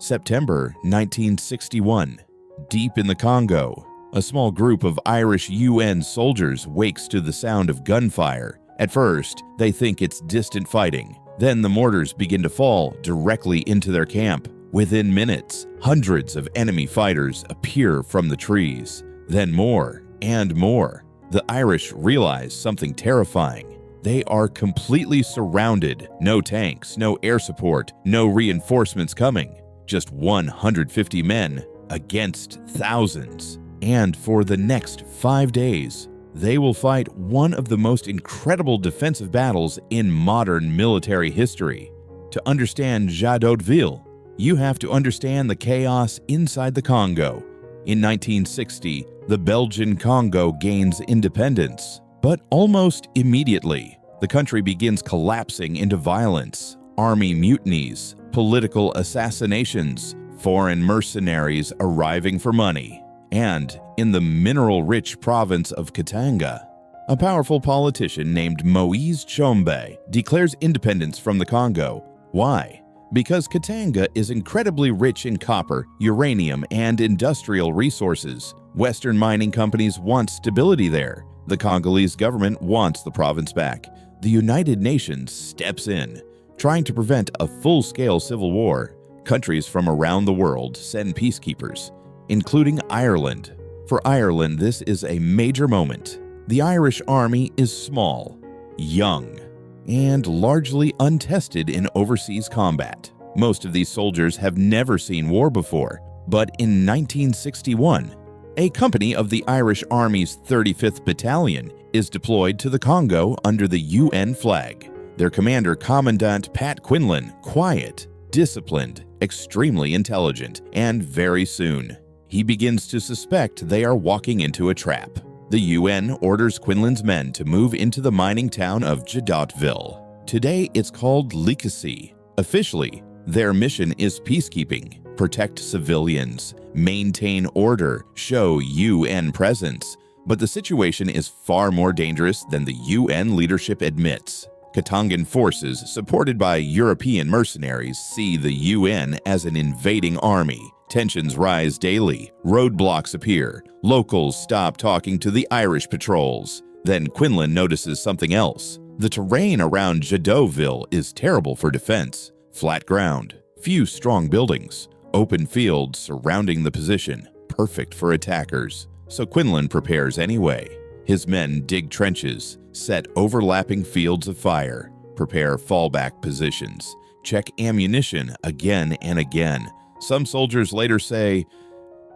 September 1961. Deep in the Congo, a small group of Irish UN soldiers wakes to the sound of gunfire. At first, they think it's distant fighting. Then the mortars begin to fall directly into their camp. Within minutes, hundreds of enemy fighters appear from the trees. Then more and more. The Irish realize something terrifying. They are completely surrounded. No tanks, no air support, no reinforcements coming. Just 150 men against thousands. And for the next 5 days, they will fight one of the most incredible defensive battles in modern military history. To understand Jadotville, you have to understand the chaos inside the Congo. In 1960, the Belgian Congo gains independence, but almost immediately, the country begins collapsing into violence, army mutinies, political assassinations, foreign mercenaries arriving for money. And in the mineral-rich province of Katanga, a powerful politician named Moise Tshombe declares independence from the Congo. Why? Because Katanga is incredibly rich in copper, uranium, and industrial resources. Western mining companies want stability there. The Congolese government wants the province back. The United Nations steps in, trying to prevent a full-scale civil war. Countries from around the world send peacekeepers, including Ireland. For Ireland, this is a major moment. The Irish army is small, young, and largely untested in overseas combat. Most of these soldiers have never seen war before, but in 1961, a company of the Irish Army's 35th Battalion is deployed to the Congo under the UN flag. Their commander, Commandant Pat Quinlan, quiet, disciplined, extremely intelligent, and very soon, he begins to suspect they are walking into a trap. The UN orders Quinlan's men to move into the mining town of Jadotville. Today, it's called Likasi. Officially, their mission is peacekeeping, protect civilians, maintain order, show UN presence. But the situation is far more dangerous than the UN leadership admits. Katangan forces, supported by European mercenaries, see the UN as an invading army. Tensions rise daily, roadblocks appear, locals stop talking to the Irish patrols. Then Quinlan notices something else. The terrain around Jadotville is terrible for defense. Flat ground, few strong buildings, open fields surrounding the position, perfect for attackers. So Quinlan prepares anyway. His men dig trenches, set overlapping fields of fire, prepare fallback positions, check ammunition again and again. Some soldiers later say,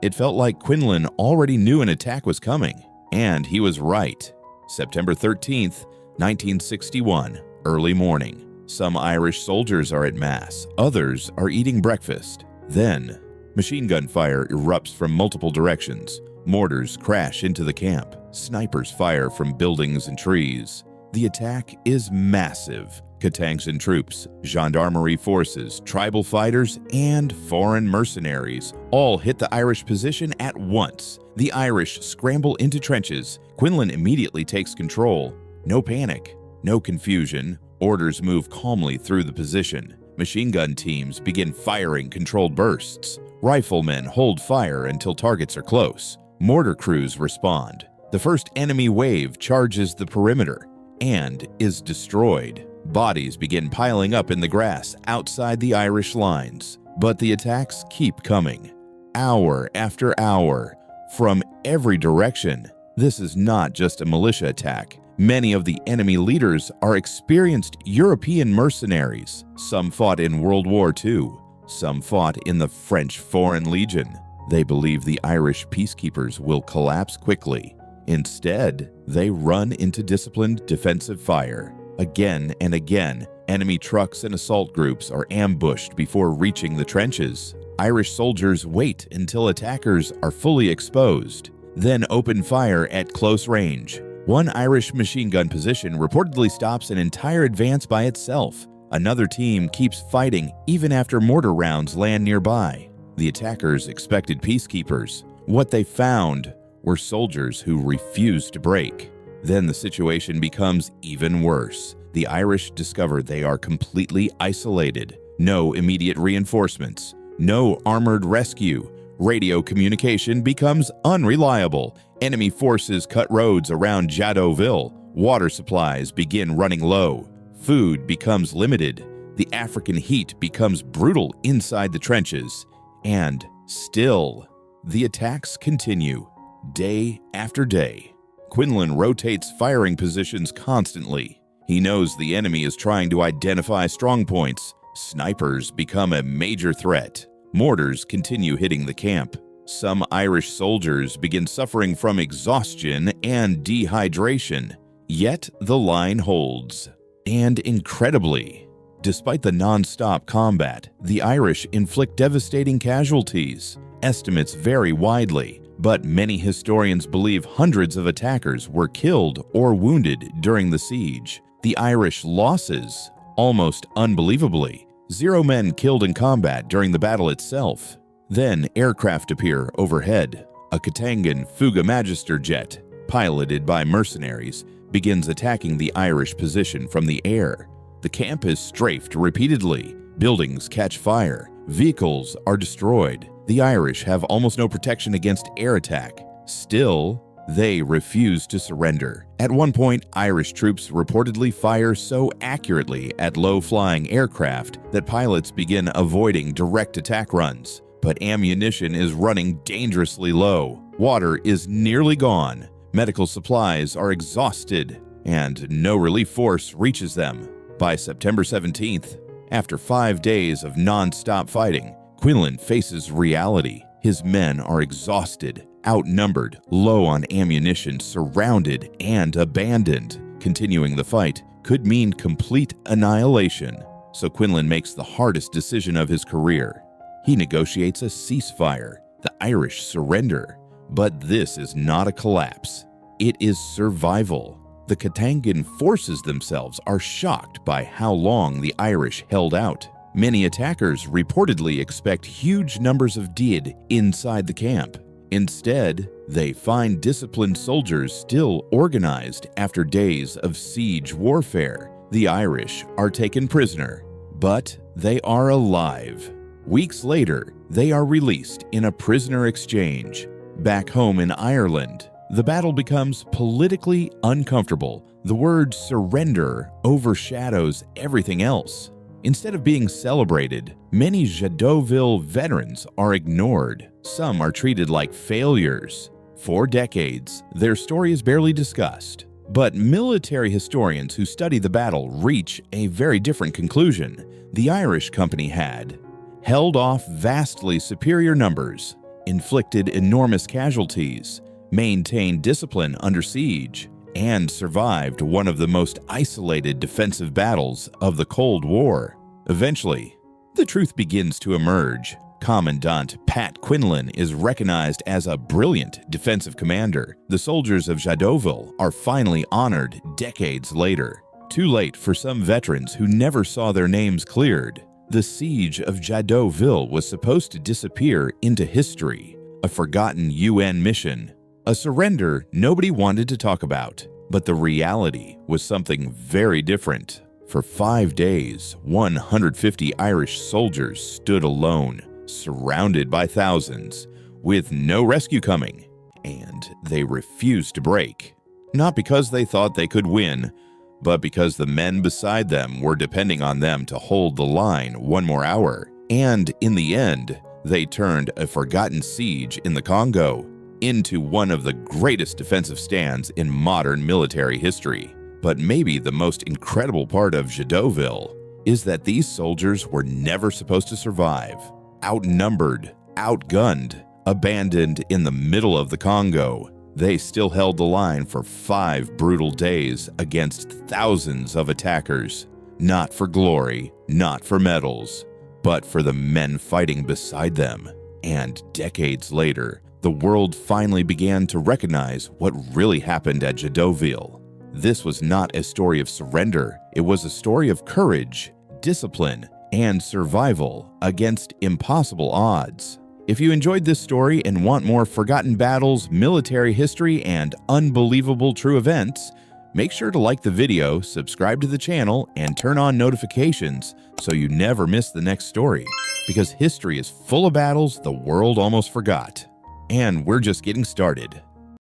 it felt like Quinlan already knew an attack was coming, and he was right. September 13th, 1961, early morning. Some Irish soldiers are at mass, others are eating breakfast. Then, machine gun fire erupts from multiple directions. Mortars crash into the camp. Snipers fire from buildings and trees. The attack is massive. Katangan troops, gendarmerie forces, tribal fighters, and foreign mercenaries all hit the Irish position at once. The Irish scramble into trenches. Quinlan immediately takes control. No panic, no confusion. Orders move calmly through the position. Machine gun teams begin firing controlled bursts. Riflemen hold fire until targets are close. Mortar crews respond. The first enemy wave charges the perimeter and is destroyed. Bodies begin piling up in the grass outside the Irish lines. But the attacks keep coming, hour after hour, from every direction. This is not just a militia attack. Many of the enemy leaders are experienced European mercenaries. Some fought in World War II. Some fought in the French Foreign Legion. They believe the Irish peacekeepers will collapse quickly. Instead, they run into disciplined defensive fire. Again and again, enemy trucks and assault groups are ambushed before reaching the trenches. Irish soldiers wait until attackers are fully exposed, then open fire at close range. One Irish machine gun position reportedly stops an entire advance by itself. Another team keeps fighting even after mortar rounds land nearby. The attackers expected peacekeepers. What they found were soldiers who refused to break. Then the situation becomes even worse. The Irish discover they are completely isolated. No immediate reinforcements, No armored rescue. Radio communication becomes unreliable. Enemy forces cut roads around Jadotville. Water supplies begin running low. Food becomes limited. The African heat becomes brutal inside the trenches. And still, the attacks continue, day after day. Quinlan rotates firing positions constantly. He knows the enemy is trying to identify strongpoints. Snipers become a major threat. Mortars continue hitting the camp. Some Irish soldiers begin suffering from exhaustion and dehydration. Yet the line holds. And incredibly, despite the non-stop combat, the Irish inflict devastating casualties. Estimates vary widely, but many historians believe hundreds of attackers were killed or wounded during the siege. The Irish losses, almost unbelievably, 0 men killed in combat during the battle itself. Then aircraft appear overhead. A Katangan Fuga Magister jet, piloted by mercenaries, begins attacking the Irish position from the air. The camp is strafed repeatedly. Buildings catch fire. Vehicles are destroyed. The Irish have almost no protection against air attack. Still, they refuse to surrender. At one point, Irish troops reportedly fire so accurately at low-flying aircraft that pilots begin avoiding direct attack runs. But ammunition is running dangerously low. Water is nearly gone. Medical supplies are exhausted, and no relief force reaches them. By September 17th, after 5 days of non-stop fighting, Quinlan faces reality. His men are exhausted, outnumbered, low on ammunition, surrounded, and abandoned. Continuing the fight could mean complete annihilation. So Quinlan makes the hardest decision of his career. He negotiates a ceasefire. The Irish surrender. But this is not a collapse. It is survival. The Katangan forces themselves are shocked by how long the Irish held out. Many attackers reportedly expect huge numbers of dead inside the camp. Instead, they find disciplined soldiers still organized after days of siege warfare. The Irish are taken prisoner, but they are alive. Weeks later, they are released in a prisoner exchange. Back home in Ireland, the battle becomes politically uncomfortable. The word surrender overshadows everything else. Instead of being celebrated, many Jadotville veterans are ignored. Some are treated like failures. For decades, their story is barely discussed. But military historians who study the battle reach a very different conclusion. The Irish company had held off vastly superior numbers, inflicted enormous casualties, maintained discipline under siege, and survived one of the most isolated defensive battles of the Cold War. Eventually, the truth begins to emerge. Commandant Pat Quinlan is recognized as a brilliant defensive commander. The soldiers of Jadotville are finally honored decades later. Too late for some veterans who never saw their names cleared. The siege of Jadotville was supposed to disappear into history, a forgotten UN mission, a surrender nobody wanted to talk about. But the reality was something very different. For 5 days, 150 Irish soldiers stood alone, surrounded by thousands, with no rescue coming, and they refused to break. Not because they thought they could win, but because the men beside them were depending on them to hold the line one more hour. And in the end, they turned a forgotten siege in the Congo into one of the greatest defensive stands in modern military history. But maybe the most incredible part of Jadotville is that these soldiers were never supposed to survive. Outnumbered, outgunned, abandoned in the middle of the Congo, they still held the line for 5 brutal days against thousands of attackers. Not for glory, not for medals, but for the men fighting beside them. And decades later, the world finally began to recognize what really happened at Jadotville. This was not a story of surrender. It was a story of courage, discipline, and survival against impossible odds. If you enjoyed this story and want more forgotten battles, military history, and unbelievable true events, Make sure to like the video, subscribe to the channel, and turn on notifications so you never miss the next story, because history is full of battles the world almost forgot. And we're just getting started.